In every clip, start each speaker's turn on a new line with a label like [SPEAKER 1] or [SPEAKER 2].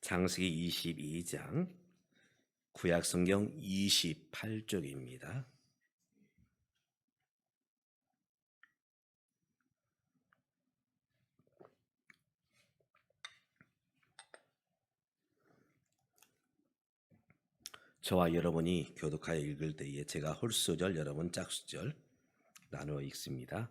[SPEAKER 1] 창세기 22장 구약성경 28쪽입니다. 저와 여러분이 교독하여 읽을 때에 제가 홀수절, 여러분 짝수절 나누어 읽습니다.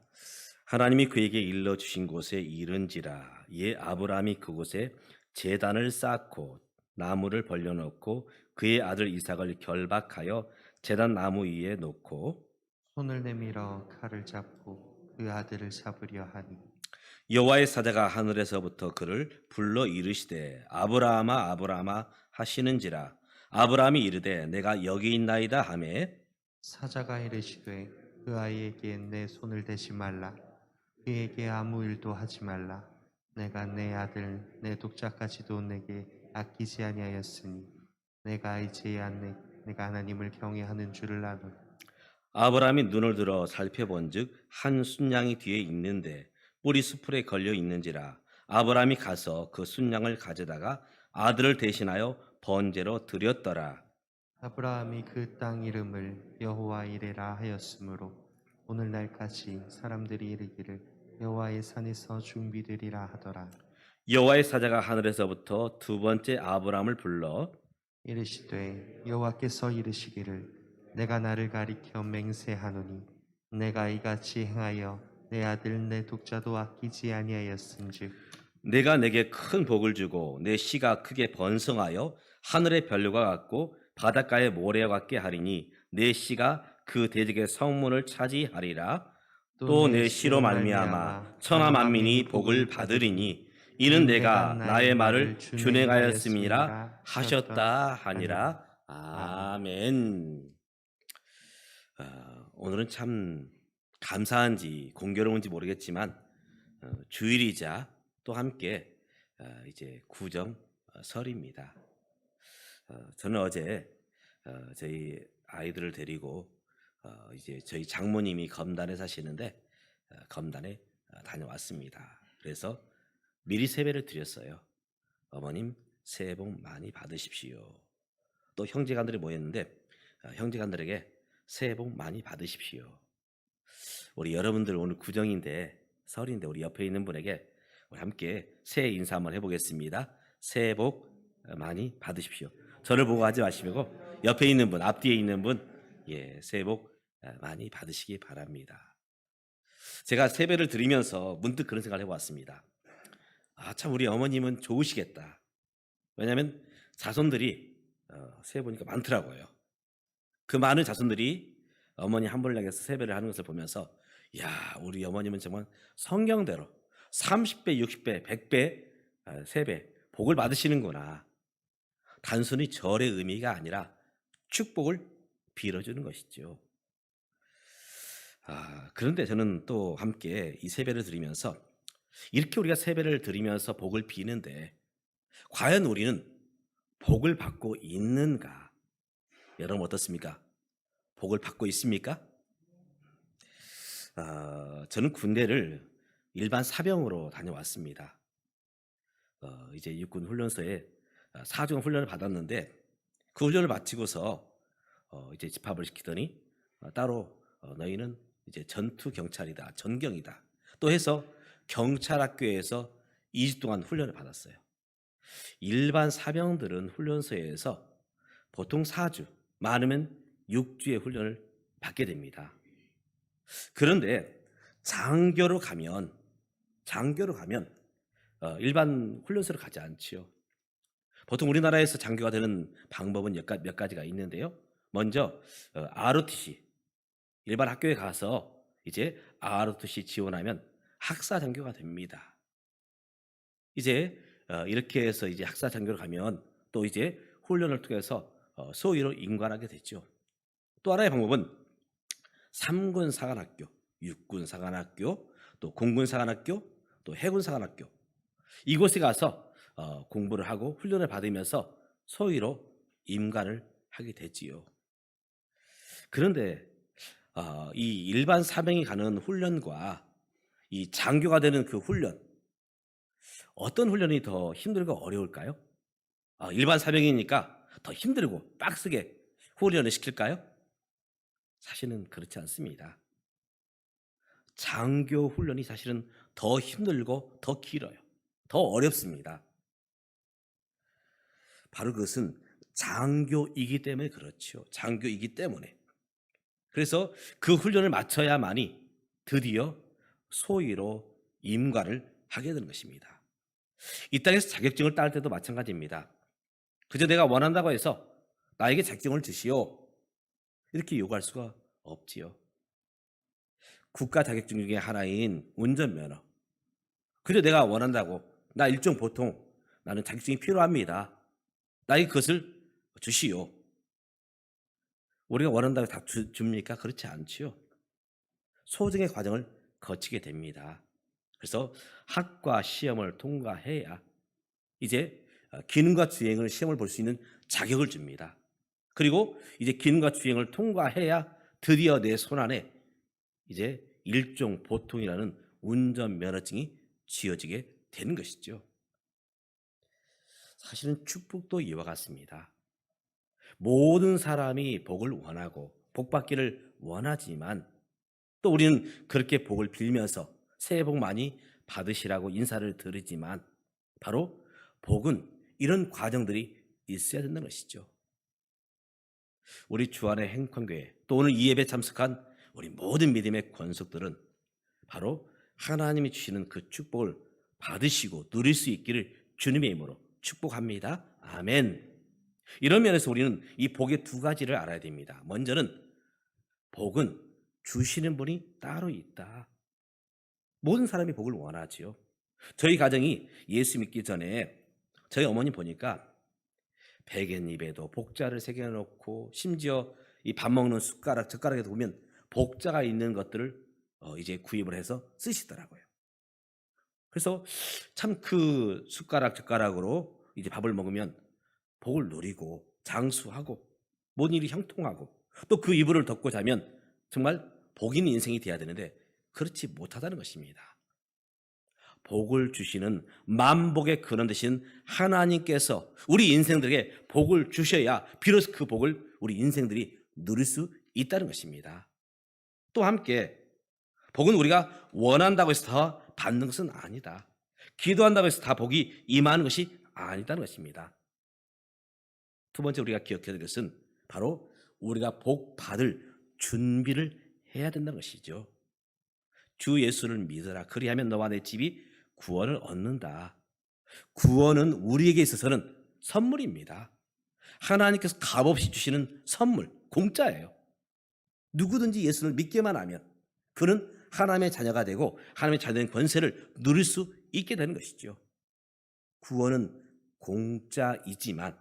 [SPEAKER 1] 하나님이 그에게 일러주신 곳에 이른지라. 이에 아브라함이 그곳에 제단을 쌓고 나무를 벌려놓고 그의 아들 이삭을 결박하여 제단 나무 위에 놓고
[SPEAKER 2] 손을 내밀어 칼을 잡고 그 아들을 잡으려 하니
[SPEAKER 1] 여호와의 사자가 하늘에서부터 그를 불러 이르시되 아브라함아 아브라함아 하시는지라. 아브라함이 이르되 내가 여기 있나이다 하매
[SPEAKER 2] 사자가 이르시되 그 아이에게 내 손을 대지 말라. 그에게 아무 일도 하지 말라. 내가 내 아들 내 독자까지도 내게 아끼지 아니하였으니 내가 이제야 내가 하나님을 경외하는 줄을 아노라.
[SPEAKER 1] 아브라함이 눈을 들어 살펴본즉 한 순양이 뒤에 있는데 뿔이 수풀에 걸려 있는지라. 아브라함이 가서 그 순양을 가져다가 아들을 대신하여 번제로 드렸더라.
[SPEAKER 2] 아브라함이 그 땅 이름을 여호와 이레라 하였으므로 오늘날까지 사람들이 이르기를 여호와의 산에서 준비되리라 하더라.
[SPEAKER 1] 여호와의 사자가 하늘에서부터 두 번째 아브라함을 불러
[SPEAKER 2] 이르시되 여호와께서 이르시기를 내가 나를 가리켜 맹세하노니 내가 이같이 행하여 내 아들 내 독자도 아끼지 아니하였은즉
[SPEAKER 1] 내가 내게 큰 복을 주고 내 씨가 크게 번성하여 하늘의 별과 같고 바닷가의 모래와 같게 하리니 내 씨가 그 대적의 성문을 차지하리라. 또 내 씨로 말미암아 천하 만민이 복을 받으리니 이는 내가 나의 말을 준행하였음이라 하셨다 하니라. 아멘. 오늘은 참 감사한지 공교로운지 모르겠지만 주일이자 또 함께 이제 구정설입니다. 저는 어제 저희 아이들을 데리고 이제 저희 장모님이 검단에 사시는데 검단에 다녀왔습니다. 그래서 미리 세배를 드렸어요. 어머님 새해 복 많이 받으십시오. 또 형제간들이 모였는데 형제간들에게 새해 복 많이 받으십시오. 우리 여러분들 오늘 구정인데 설인데 우리 옆에 있는 분에게 우리 함께 새해 인사 한번 해보겠습니다. 새해 복 많이 받으십시오. 저를 보고 하지 마시고 옆에 있는 분, 앞뒤에 있는 분, 새해 복 많이 받으시기 바랍니다. 제가 세배를 드리면서 문득 그런 생각을 해보았습니다. 참 우리 어머님은 좋으시겠다. 왜냐하면 자손들이 세배 보니까 많더라고요. 그 많은 자손들이 어머니 한 분을 향해서 세배를 하는 것을 보면서 우리 어머님은 정말 성경대로 30배, 60배, 100배 세배 복을 받으시는구나. 단순히 절의 의미가 아니라 축복을 빌어주는 것이죠. 그런데 저는 또 함께 이 세배를 드리면서 이렇게 우리가 세배를 드리면서 복을 비는데 과연 우리는 복을 받고 있는가? 여러분 어떻습니까? 복을 받고 있습니까? 저는 군대를 일반 사병으로 다녀왔습니다. 이제 육군 훈련소에 4주간 훈련을 받았는데 그 훈련을 마치고서 이제 집합을 시키더니 따로 너희는 이제 전투 경찰이다, 전경이다. 또 해서 경찰학교에서 2주 동안 훈련을 받았어요. 일반 사병들은 훈련소에서 보통 4주, 많으면 6주의 훈련을 받게 됩니다. 그런데 장교로 가면 일반 훈련소로 가지 않지요. 보통 우리나라에서 장교가 되는 방법은 몇 가지가 있는데요. 먼저 ROTC, 일반 학교에 가서 이제 ROTC 지원하면 학사 장교가 됩니다. 이제 이렇게 해서 이제 학사 장교로 가면 또 이제 훈련을 통해서 소위로 임관하게 되죠. 또 하나의 방법은 3군 사관학교, 6군 사관학교, 또 공군 사관학교, 또 해군 사관학교 이곳에 가서 공부를 하고 훈련을 받으면서 소위로 임관을 하게 되지요. 그런데 이 일반 사병이 가는 훈련과 이 장교가 되는 그 훈련, 어떤 훈련이 더 힘들고 어려울까요? 일반 사병이니까 더 힘들고 빡세게 훈련을 시킬까요? 사실은 그렇지 않습니다. 장교 훈련이 사실은 더 힘들고 더 길어요. 더 어렵습니다. 바로 그것은 장교이기 때문에 그렇죠. 장교이기 때문에. 그래서 그 훈련을 마쳐야만이 드디어 소위로 임관을 하게 되는 것입니다. 이 땅에서 자격증을 딸 때도 마찬가지입니다. 그저 내가 원한다고 해서 나에게 자격증을 주시오, 이렇게 요구할 수가 없지요. 국가 자격증 중에 하나인 운전면허, 그저 내가 원한다고, 나 일종 보통 나는 자격증이 필요합니다, 나에게 그것을 주시오, 우리가 원한다고 다 줍니까? 그렇지 않지요. 소정의 과정을 거치게 됩니다. 그래서 학과 시험을 통과해야 이제 기능과 주행을 시험을 볼 수 있는 자격을 줍니다. 그리고 이제 기능과 주행을 통과해야 드디어 내 손안에 이제 일종 보통이라는 운전면허증이 쥐어지게 되는 것이죠. 사실은 축복도 이와 같습니다. 모든 사람이 복을 원하고 복받기를 원하지만 또 우리는 그렇게 복을 빌면서 새해 복 많이 받으시라고 인사를 드리지만 바로 복은 이런 과정들이 있어야 된다는 것이죠. 우리 주안의 행kon교회 또 오늘 이 예배에 참석한 우리 모든 믿음의 권속들은 바로 하나님이 주시는 그 축복을 받으시고 누릴 수 있기를 주님의 이름으로 축복합니다. 아멘. 이런 면에서 우리는 이 복의 두 가지를 알아야 됩니다. 먼저는 복은 주시는 분이 따로 있다. 모든 사람이 복을 원하지요. 저희 가정이 예수 믿기 전에 저희 어머니 보니까 베갯잎에도 복자를 새겨놓고 심지어 이 밥 먹는 숟가락, 젓가락에도 보면 복자가 있는 것들을 이제 구입을 해서 쓰시더라고요. 그래서 참 그 숟가락, 젓가락으로 이제 밥을 먹으면 복을 누리고 장수하고 모든 일이 형통하고 또 그 이불을 덮고 자면 정말 복 있는 인생이 돼야 되는데 그렇지 못하다는 것입니다. 복을 주시는 만복의 근원 되신 하나님께서 우리 인생들에게 복을 주셔야 비로소 그 복을 우리 인생들이 누릴 수 있다는 것입니다. 또 함께 복은 우리가 원한다고 해서 다 받는 것은 아니다. 기도한다고 해서 다 복이 임하는 것이 아니다는 것입니다. 두 번째 우리가 기억해야 될 것은 바로 우리가 복 받을 준비를 해야 된다는 것이죠. 주 예수를 믿어라, 그리하면 너와 내 집이 구원을 얻는다. 구원은 우리에게 있어서는 선물입니다. 하나님께서 값없이 주시는 선물, 공짜예요. 누구든지 예수를 믿기만 하면 그는 하나님의 자녀가 되고 하나님의 자녀된 권세를 누릴 수 있게 되는 것이죠. 구원은 공짜이지만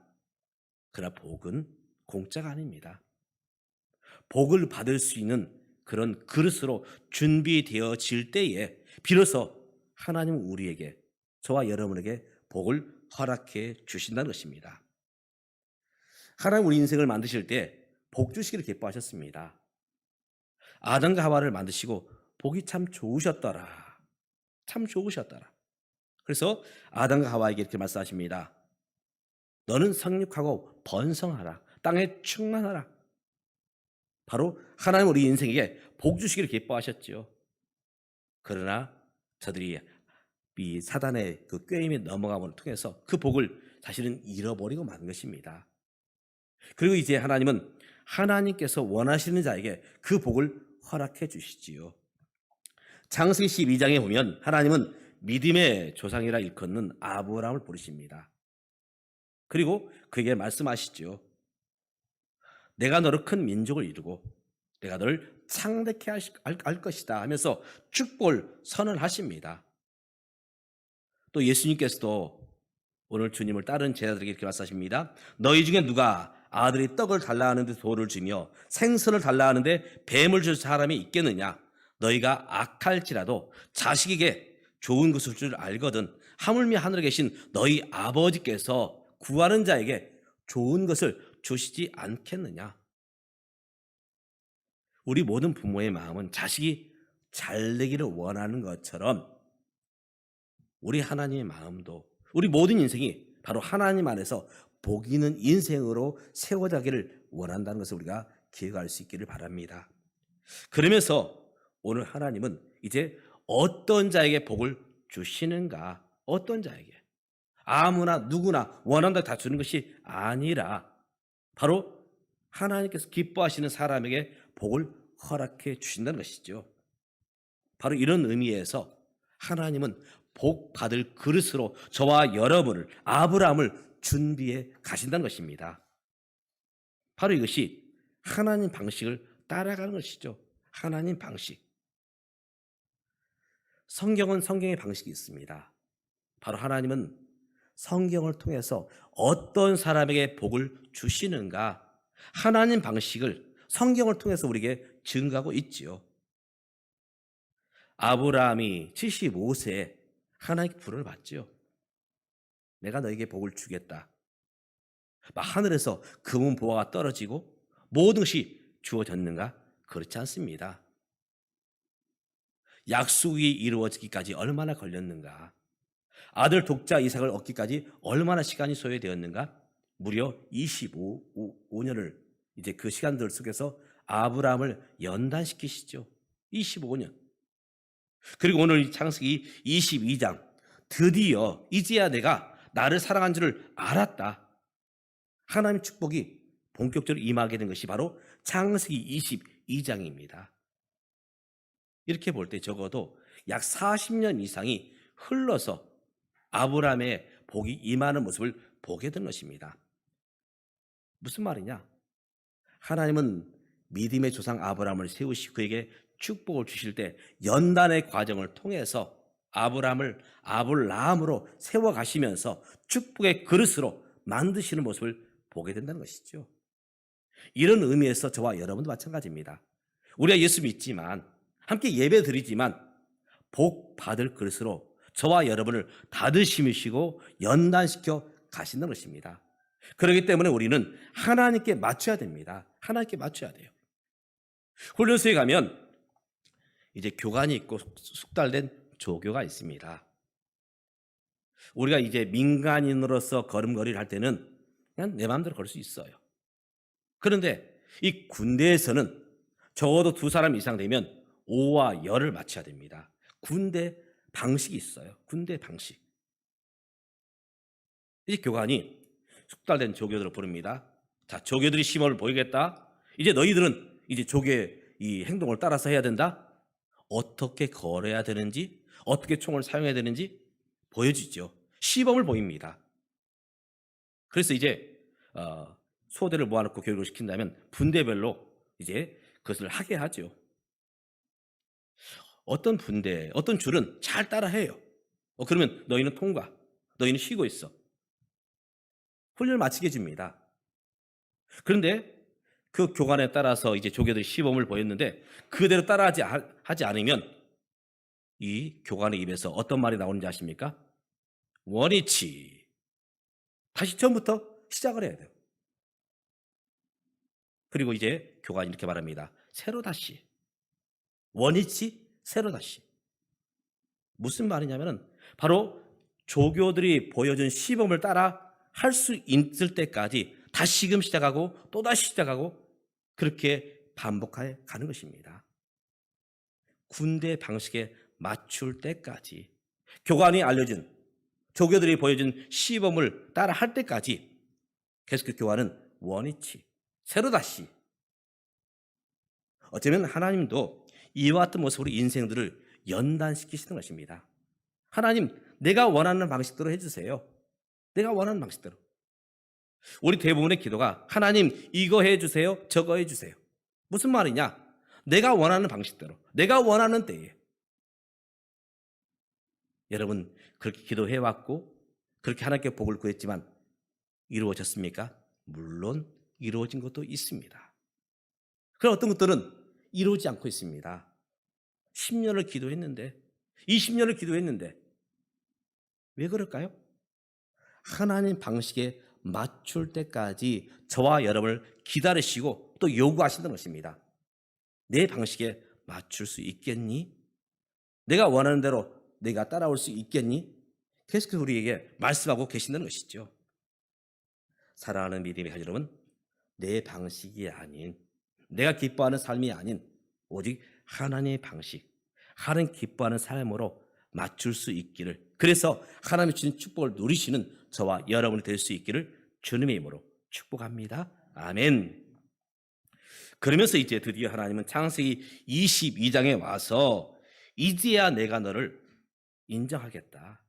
[SPEAKER 1] 그러나 복은 공짜가 아닙니다. 복을 받을 수 있는 그런 그릇으로 준비되어질 때에 비로소 하나님은 우리에게, 저와 여러분에게 복을 허락해 주신다는 것입니다. 하나님 우리 인생을 만드실 때 복 주시기를 기뻐하셨습니다. 아담과 하와를 만드시고 복이 참 좋으셨더라. 참 좋으셨더라. 그래서 아담과 하와에게 이렇게 말씀하십니다. 너는 성육하고 번성하라. 땅에 충만하라. 바로 하나님 우리 인생에게 복 주시기를 기뻐하셨죠. 그러나 저들이 이 사단의 그 꾀임에 넘어감을 통해서 그 복을 사실은 잃어버리고 만 것입니다. 그리고 이제 하나님은 하나님께서 원하시는 자에게 그 복을 허락해 주시지요. 창세기 12장에 보면 하나님은 믿음의 조상이라 일컫는 아브라함을 부르십니다. 그리고 그에게 말씀하시죠. 내가 너를 큰 민족을 이루고 내가 너를 창대케 할 것이다 하면서 축복을 선언하십니다. 또 예수님께서도 오늘 주님을 따른 제자들에게 이렇게 말씀하십니다. 너희 중에 누가 아들이 떡을 달라 하는데 돌을 주며 생선을 달라 하는데 뱀을 줄 사람이 있겠느냐? 너희가 악할지라도 자식에게 좋은 것을 줄 알거든 하물며 하늘에 계신 너희 아버지께서 구하는 자에게 좋은 것을 주시지 않겠느냐? 우리 모든 부모의 마음은 자식이 잘 되기를 원하는 것처럼 우리 하나님의 마음도, 우리 모든 인생이 바로 하나님 안에서 복 있는 인생으로 세워가기를 원한다는 것을 우리가 기억할 수 있기를 바랍니다. 그러면서 오늘 하나님은 이제 어떤 자에게 복을 주시는가? 어떤 자에게? 아무나 누구나 원한다 다 주는 것이 아니라 바로 하나님께서 기뻐하시는 사람에게 복을 허락해 주신다는 것이죠. 바로 이런 의미에서 하나님은 복 받을 그릇으로 저와 여러분을, 아브라함을 준비해 가신다는 것입니다. 바로 이것이 하나님 방식을 따라가는 것이죠. 하나님 방식. 성경은 성경의 방식이 있습니다. 바로 하나님은 성경을 통해서 어떤 사람에게 복을 주시는가, 하나님 방식을 성경을 통해서 우리에게 증거하고 있지요. 아브라함이 75세에 하나님께 부름을 받죠. 내가 너에게 복을 주겠다. 막 하늘에서 금은 보화가 떨어지고 모든 것이 주어졌는가? 그렇지 않습니다. 약속이 이루어지기까지 얼마나 걸렸는가? 아들 독자 이삭을 얻기까지 얼마나 시간이 소요되었는가? 무려 25년을 이제 그 시간들 속에서 아브라함을 연단시키시죠. 25년. 그리고 오늘 이 창세기 22장 드디어 이제야 내가 나를 사랑한 줄을 알았다. 하나님의 축복이 본격적으로 임하게 된 것이 바로 창세기 22장입니다. 이렇게 볼 때 적어도 약 40년 이상이 흘러서 아브라함의 복이 임하는 모습을 보게 된 것입니다. 무슨 말이냐? 하나님은 믿음의 조상 아브라함을 세우시고 그에게 축복을 주실 때 연단의 과정을 통해서 아브라함을 아블라함으로 세워가시면서 축복의 그릇으로 만드시는 모습을 보게 된다는 것이죠. 이런 의미에서 저와 여러분도 마찬가지입니다. 우리가 예수 믿지만 함께 예배 드리지만 복 받을 그릇으로 저와 여러분을 다드시고 연단시켜 가신다는 것입니다. 그렇기 때문에 우리는 하나님께 맞춰야 됩니다. 하나님께 맞춰야 돼요. 훈련소에 가면 이제 교관이 있고 숙달된 조교가 있습니다. 우리가 이제 민간인으로서 걸음걸이를 할 때는 그냥 내 마음대로 걸 수 있어요. 그런데 이 군대에서는 적어도 2사람 이상 되면 오와 열을 맞춰야 됩니다. 군대 방식이 있어요. 군대 방식. 이 교관이 숙달된 조교들을 부릅니다. 자, 조교들이 시범을 보이겠다. 이제 너희들은 이제 조교의 이 행동을 따라서 해야 된다. 어떻게 걸어야 되는지, 어떻게 총을 사용해야 되는지 보여주죠. 시범을 보입니다. 그래서 이제 소대를 모아놓고 교육을 시킨다면 분대별로 이제 그것을 하게 하죠. 어떤 분대, 어떤 줄은 잘 따라해요. 그러면 너희는 통과, 너희는 쉬고 있어. 훈련을 마치게 해줍니다. 그런데 그 교관에 따라서 이제 조교들이 시범을 보였는데 그대로 하지 않으면 이 교관의 입에서 어떤 말이 나오는지 아십니까? 원위치. 다시 처음부터 시작을 해야 돼요. 그리고 이제 교관이 이렇게 말합니다. 새로 다시. 원위치, 새로 다시. 무슨 말이냐면은 바로 조교들이 보여준 시범을 따라 할 수 있을 때까지 다시금 시작하고 또다시 시작하고 그렇게 반복해 가는 것입니다. 군대 방식에 맞출 때까지 교관이 알려준 조교들이 보여준 시범을 따라 할 때까지 계속 그 교관은 원위치, 새로 다시. 어쩌면 하나님도 이와 같은 모습으로 인생들을 연단시키시는 것입니다. 하나님, 내가 원하는 방식대로 해주세요. 내가 원하는 방식대로. 우리 대부분의 기도가 하나님 이거 해주세요, 저거 해주세요. 무슨 말이냐? 내가 원하는 방식대로, 내가 원하는 때에. 여러분 그렇게 기도해왔고 그렇게 하나님께 복을 구했지만 이루어졌습니까? 물론 이루어진 것도 있습니다. 그런 어떤 것들은 이루어지지 않고 있습니다. 10년을 기도했는데 20년을 기도했는데 왜 그럴까요? 하나님 방식에 맞출 때까지 저와 여러분을 기다리시고 또 요구하신다는 것입니다. 내 방식에 맞출 수 있겠니? 내가 원하는 대로 내가 따라올 수 있겠니? 계속해서 우리에게 말씀하고 계신다는 것이죠. 사랑하는 믿음의 가족 여러분, 내 방식이 아닌, 내가 기뻐하는 삶이 아닌 오직 하나님의 방식, 하나님 기뻐하는 삶으로 맞출 수 있기를, 그래서 하나님이 주신 축복을 누리시는 저와 여러분이 될 수 있기를 주님의 이름으로 축복합니다. 아멘. 그러면서 이제 드디어 하나님은 창세기 22장에 와서 이제야 내가 너를 인정하겠다.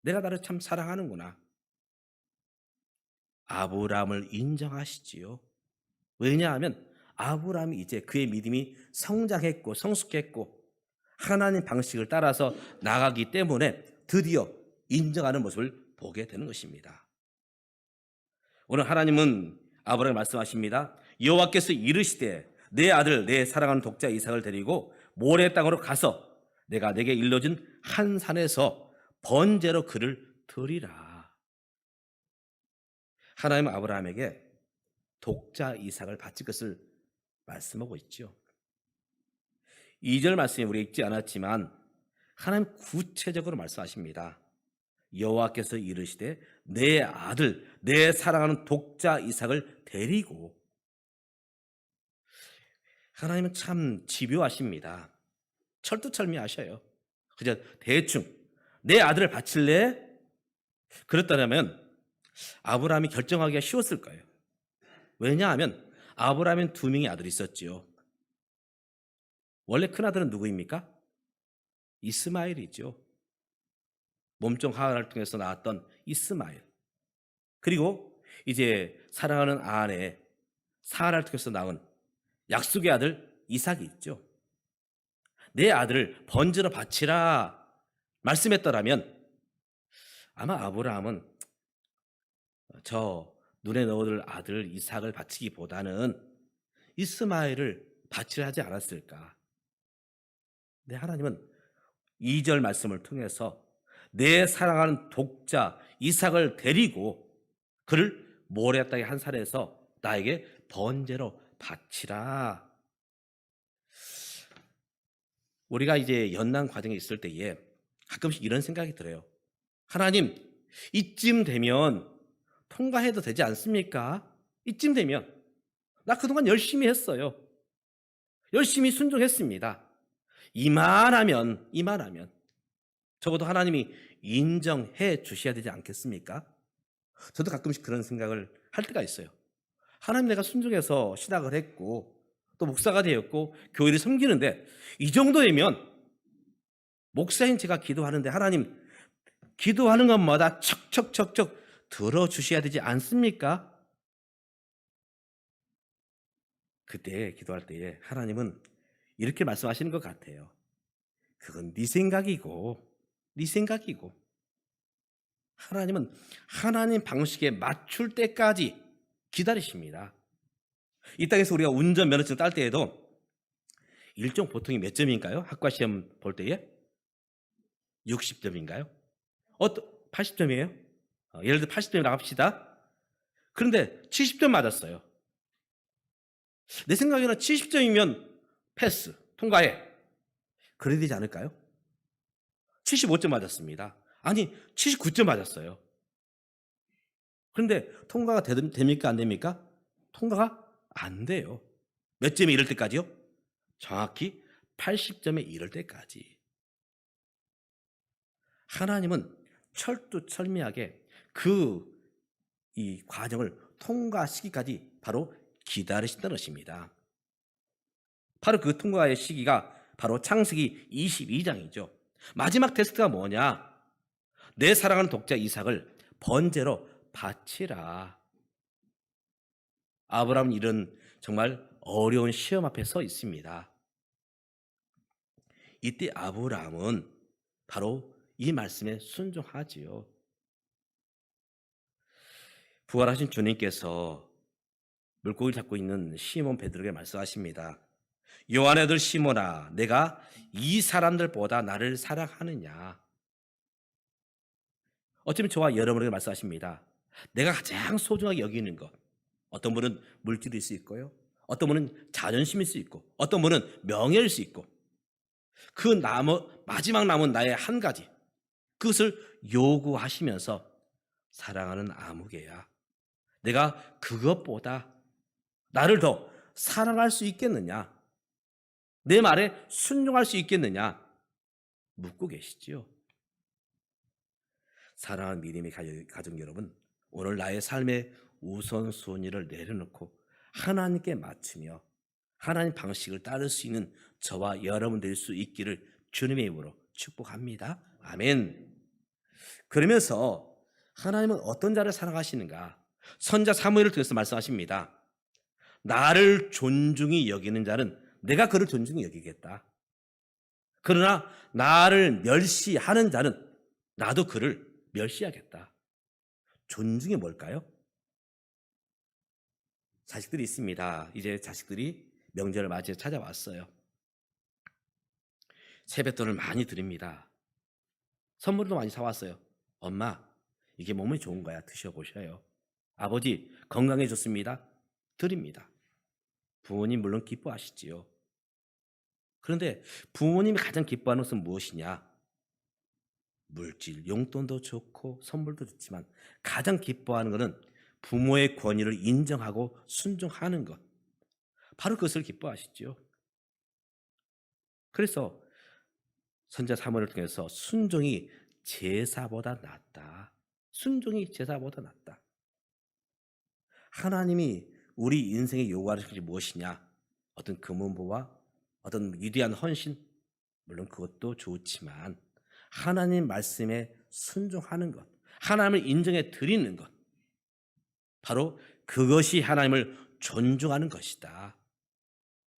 [SPEAKER 1] 내가 나를 참 사랑하는구나. 아브라함을 인정하시지요. 왜냐하면 아브라함이 이제 그의 믿음이 성장했고 성숙했고 하나님 방식을 따라서 나가기 때문에 드디어 인정하는 모습을 보게 되는 것입니다. 오늘 하나님은 아브라함에게 말씀하십니다. 여호와께서 이르시되 내 아들 내 사랑하는 독자 이삭을 데리고 모래 땅으로 가서 내가 내게 일러준 한 산에서 번제로 그를 드리라. 하나님은 아브라함에게 독자 이삭을 바칠 것을 말씀하고 있죠. 2절 말씀에 우리 읽지 않았지만 하나님 구체적으로 말씀하십니다. 여호와께서 이르시되 내 아들 내 사랑하는 독자 이삭을 데리고. 하나님은 참 집요하십니다. 철두철미하셔요. 그저 대충 내 아들을 바칠래? 그랬다면 아브라함이 결정하기가 쉬웠을 거예요. 왜냐하면 아브라함엔 2명의 아들이 있었지요. 원래 큰아들은 누구입니까? 이스마엘이죠. 몸종 하갈을 통해서 나왔던 이스마엘. 그리고 이제 사랑하는 아내 사라를 통해서 낳은 약속의 아들 이삭이 있죠. 내 아들을 번제로 바치라 말씀했더라면 아마 아브라함은 저 눈에 넣어둘 아들 이삭을 바치기보다는 이스마엘을 바치려 하지 않았을까. 네, 하나님은 2절 말씀을 통해서 내 사랑하는 독자 이삭을 데리고 그를 모래 땅의 한 산에서 나에게 번제로 바치라. 우리가 이제 연난 과정에 있을 때에 가끔씩 이런 생각이 들어요. 하나님, 이쯤 되면 통과해도 되지 않습니까? 이쯤 되면 나 그동안 열심히 했어요. 열심히 순종했습니다. 이만하면 적어도 하나님이 인정해 주셔야 되지 않겠습니까? 저도 가끔씩 그런 생각을 할 때가 있어요. 하나님, 내가 순종해서 신학을 했고 또 목사가 되었고 교회를 섬기는데 이 정도면 목사인 제가 기도하는데 하나님, 기도하는 것마다 척척척척 들어주셔야 되지 않습니까? 그때 기도할 때에 하나님은 이렇게 말씀하시는 것 같아요. 그건 네 생각이고 하나님은 하나님 방식에 맞출 때까지 기다리십니다. 이 땅에서 우리가 운전 면허증 딸 때에도 일종 보통이 몇 점인가요? 학과 시험 볼 때에 60점인가요? 80점이에요? 예를 들어 80점이 나갑시다. 그런데 70점 맞았어요. 내 생각에는 70점이면 패스, 통과해. 그래야 되지 않을까요? 75점 맞았습니다. 아니, 79점 맞았어요. 그런데 통과가 됩니까? 안 됩니까? 통과가 안 돼요. 몇 점에 이를 때까지요? 정확히 80점에 이를 때까지. 하나님은 철두철미하게 이 과정을 통과시키기까지 바로 기다리신다는 것입니다. 바로 그 통과의 시기가 바로 창세기 22장이죠. 마지막 테스트가 뭐냐? 내 사랑하는 독자 이삭을 번제로 바치라. 아브라함은 이런 정말 어려운 시험 앞에 서 있습니다. 이때 아브라함은 바로 이 말씀에 순종하지요. 부활하신 주님께서 물고기를 잡고 있는 시몬 베드로에게 말씀하십니다. 요한의 아들 시몬아, 내가 이 사람들보다 나를 사랑하느냐? 어쩌면 저와 여러분에게 말씀하십니다. 내가 가장 소중하게 여기는 것. 어떤 분은 물질일 수 있고요. 어떤 분은 자존심일 수 있고, 어떤 분은 명예일 수 있고, 마지막 남은 나의 한 가지, 그것을 요구하시면서 사랑하는 아무개야, 내가 그것보다 나를 더 사랑할 수 있겠느냐? 내 말에 순종할 수 있겠느냐? 묻고 계시지요. 사랑하는 믿음의 가족 여러분, 오늘 나의 삶의 우선순위를 내려놓고 하나님께 맞추며 하나님 방식을 따를 수 있는 저와 여러분 될 수 있기를 주님의 이름으로 축복합니다. 아멘. 그러면서 하나님은 어떤 자를 사랑하시는가? 선자 사무엘을 통해서 말씀하십니다. 나를 존중히 여기는 자는 내가 그를 존중히 여기겠다. 그러나 나를 멸시하는 자는 나도 그를 멸시하겠다. 존중이 뭘까요? 자식들이 있습니다. 이제 자식들이 명절을 맞이해 찾아왔어요. 세뱃돈을 많이 드립니다. 선물도 많이 사왔어요. 엄마, 이게 몸에 좋은 거야. 드셔보셔요. 아버지, 건강에 좋습니다. 드립니다. 부모님 물론 기뻐하시지요. 그런데 부모님이 가장 기뻐하는 것은 무엇이냐? 물질, 용돈도 좋고 선물도 좋지만 가장 기뻐하는 것은 부모의 권위를 인정하고 순종하는 것. 바로 그것을 기뻐하시죠. 그래서 선자 사무엘을 통해서 순종이 제사보다 낫다. 순종이 제사보다 낫다. 하나님이 우리 인생에 요구하는 것이 무엇이냐? 어떤 금은보와 어떤 위대한 헌신, 물론 그것도 좋지만 하나님 말씀에 순종하는 것, 하나님을 인정해 드리는 것, 바로 그것이 하나님을 존중하는 것이다.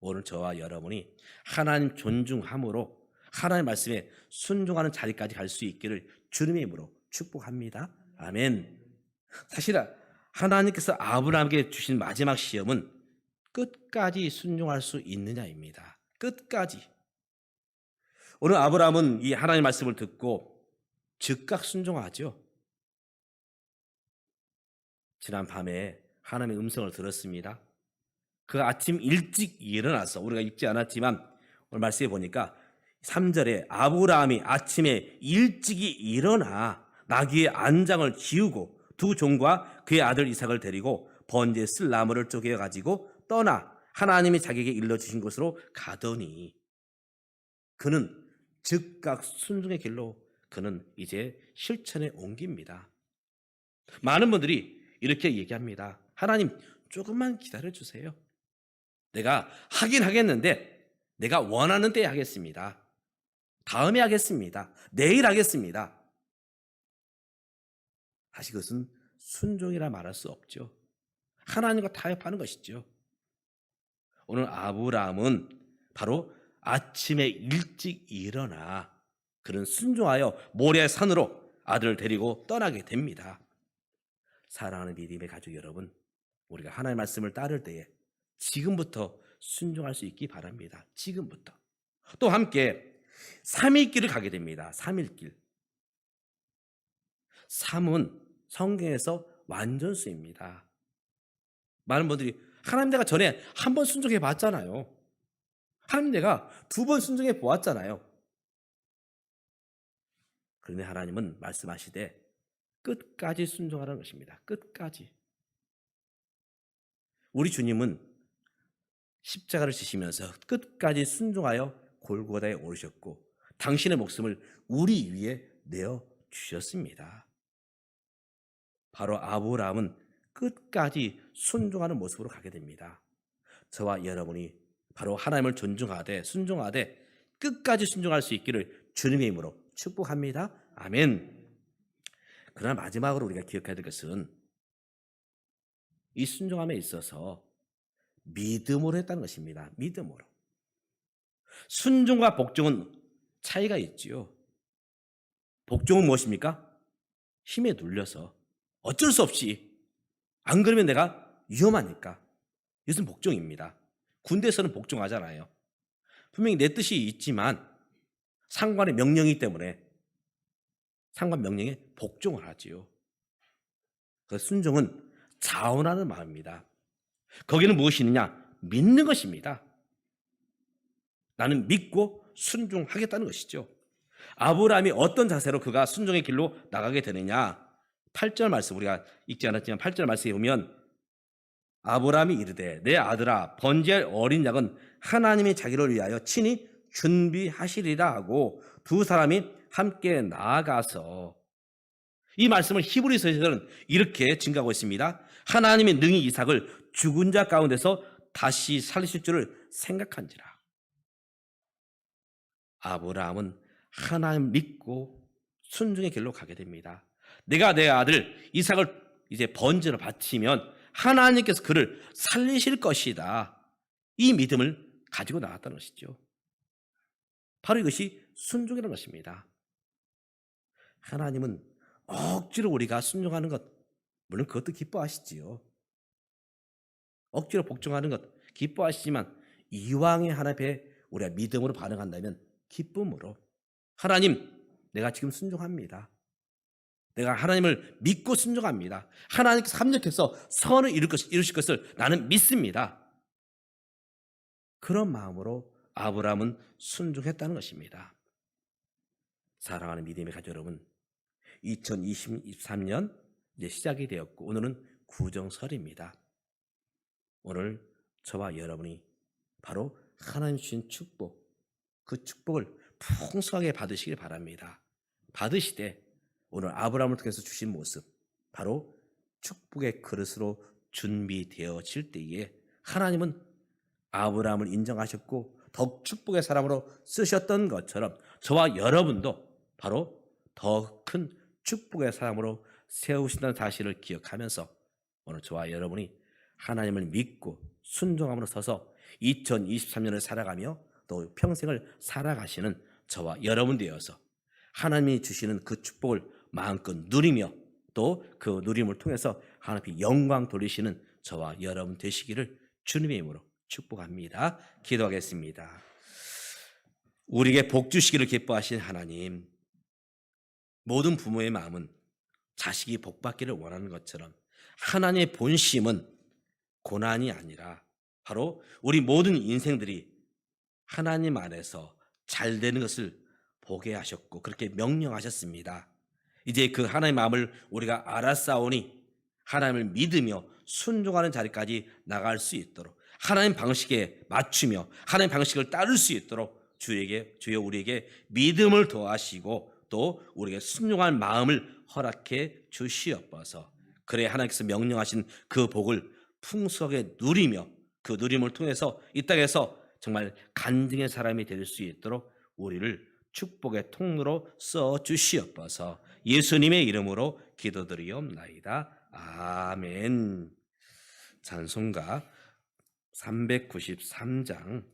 [SPEAKER 1] 오늘 저와 여러분이 하나님 존중함으로 하나님 말씀에 순종하는 자리까지 갈 수 있기를 주님의 이름으로 축복합니다. 아멘. 사실 하나님께서 아브라함에게 주신 마지막 시험은 끝까지 순종할 수 있느냐입니다. 끝까지. 오늘 아브라함은 이 하나님의 말씀을 듣고 즉각 순종하죠. 지난 밤에 하나님의 음성을 들었습니다. 그 아침 일찍 일어나서, 우리가 읽지 않았지만 오늘 말씀에 보니까 3절에 아브라함이 아침에 일찍이 일어나 나귀의 안장을 지우고 두 종과 그의 아들 이삭을 데리고 번제에 쓸 나무를 쪼개 가지고 떠나 하나님이 자기에게 일러주신 곳으로 가더니 그는 즉각 순종의 길로 그는 이제 실천에 옮깁니다. 많은 분들이 이렇게 얘기합니다. 하나님, 조금만 기다려주세요. 내가 하긴 하겠는데 내가 원하는 때에 하겠습니다. 다음에 하겠습니다. 내일 하겠습니다. 사실 그것은 순종이라 말할 수 없죠. 하나님과 타협하는 것이죠. 오늘 아브라함은 바로 아침에 일찍 일어나 그는 순종하여 모리아 산으로 아들을 데리고 떠나게 됩니다. 사랑하는 믿음의 가족 여러분, 우리가 하나님의 말씀을 따를 때에 지금부터 순종할 수 있기 바랍니다. 지금부터. 또 함께 3일길을 가게 됩니다. 3일길. 3은 성경에서 완전수입니다. 많은 분들이 하나님 내가 전에 한 번 순종해 봤잖아요. 하나님 내가 2번 순종해 보았잖아요. 그런데 하나님은 말씀하시되 끝까지 순종하라는 것입니다. 끝까지. 우리 주님은 십자가를 지시면서 끝까지 순종하여 골고다에 오르셨고 당신의 목숨을 우리 위에 내어 주셨습니다. 바로 아브라함은 끝까지 순종하는 모습으로 가게 됩니다. 저와 여러분이 바로 하나님을 존중하되 순종하되 끝까지 순종할 수 있기를 주님의 이름으로 축복합니다. 아멘. 그러나 마지막으로 우리가 기억해야 될 것은 이 순종함에 있어서 믿음으로 했다는 것입니다. 믿음으로. 순종과 복종은 차이가 있지요. 복종은 무엇입니까? 힘에 눌려서 어쩔 수 없이 안 그러면 내가 위험하니까. 이것은 복종입니다. 군대에서는 복종하잖아요. 분명히 내 뜻이 있지만 상관의 명령이기 때문에 상관 명령에 복종을 하지요. 그 순종은 자원하는 마음입니다. 거기는 무엇이 있느냐? 믿는 것입니다. 나는 믿고 순종하겠다는 것이죠. 아브라함이 어떤 자세로 그가 순종의 길로 나가게 되느냐? 8절 말씀 우리가 읽지 않았지만 8절 말씀에 보면 아브라함이 이르되 내 아들아 번제할 어린 양은 하나님이 자기를 위하여 친히 준비하시리라 하고 두 사람이 함께 나아가서 이 말씀을 히브리서에서는 이렇게 증가하고 있습니다. 하나님이 능히 이삭을 죽은 자 가운데서 다시 살리실 줄을 생각한지라. 아브라함은 하나님 믿고 순종의 길로 가게 됩니다. 내가 내 아들 이삭을 이제 번제로 바치면 하나님께서 그를 살리실 것이다. 이 믿음을 가지고 나왔다는 것이죠. 바로 이것이 순종이라는 것입니다. 하나님은 억지로 우리가 순종하는 것, 물론 그것도 기뻐하시지요. 억지로 복종하는 것 기뻐하시지만 이왕에 하나님 앞에 우리가 믿음으로 반응한다면 기쁨으로 하나님 내가 지금 순종합니다. 내가 하나님을 믿고 순종합니다. 하나님께서 합력해서 선을 이루실 것을 나는 믿습니다. 그런 마음으로 아브라함은 순종했다는 것입니다. 사랑하는 믿음의 가족 여러분, 2023년 이제 시작이 되었고 오늘은 구정설입니다. 오늘 저와 여러분이 바로 하나님 주신 축복, 그 축복을 풍성하게 받으시길 바랍니다. 받으시되 오늘 아브라함을 통해서 주신 모습, 바로 축복의 그릇으로 준비되어질 때에 하나님은 아브라함을 인정하셨고 더욱 축복의 사람으로 쓰셨던 것처럼 저와 여러분도 바로 더 큰 축복의 사람으로 세우신다는 사실을 기억하면서 오늘 저와 여러분이 하나님을 믿고 순종함으로 서서 2023년을 살아가며 또 평생을 살아가시는 저와 여러분 되어서 하나님이 주시는 그 축복을 마음껏 누리며 또 그 누림을 통해서 하나님께 영광 돌리시는 저와 여러분 되시기를 주님의 이름으로 축복합니다. 기도하겠습니다. 우리에게 복 주시기를 기뻐하신 하나님, 모든 부모의 마음은 자식이 복 받기를 원하는 것처럼 하나님의 본심은 고난이 아니라 바로 우리 모든 인생들이 하나님 안에서 잘 되는 것을 보게 하셨고 그렇게 명령하셨습니다. 이제 그 하나님의 마음을 우리가 알았사오니 하나님을 믿으며 순종하는 자리까지 나갈 수 있도록 하나님 방식에 맞추며 하나님 방식을 따를 수 있도록 주여 우리에게 믿음을 더하시고 또 우리에게 순종할 마음을 허락해 주시옵소서. 그래 하나님께서 명령하신 그 복을 풍성하게 누리며 그 누림을 통해서 이 땅에서 정말 간증의 사람이 될 수 있도록 우리를 축복의 통로로 써 주시옵소서. 예수님의 이름으로 기도드리옵나이다. 아멘. 찬송가 393장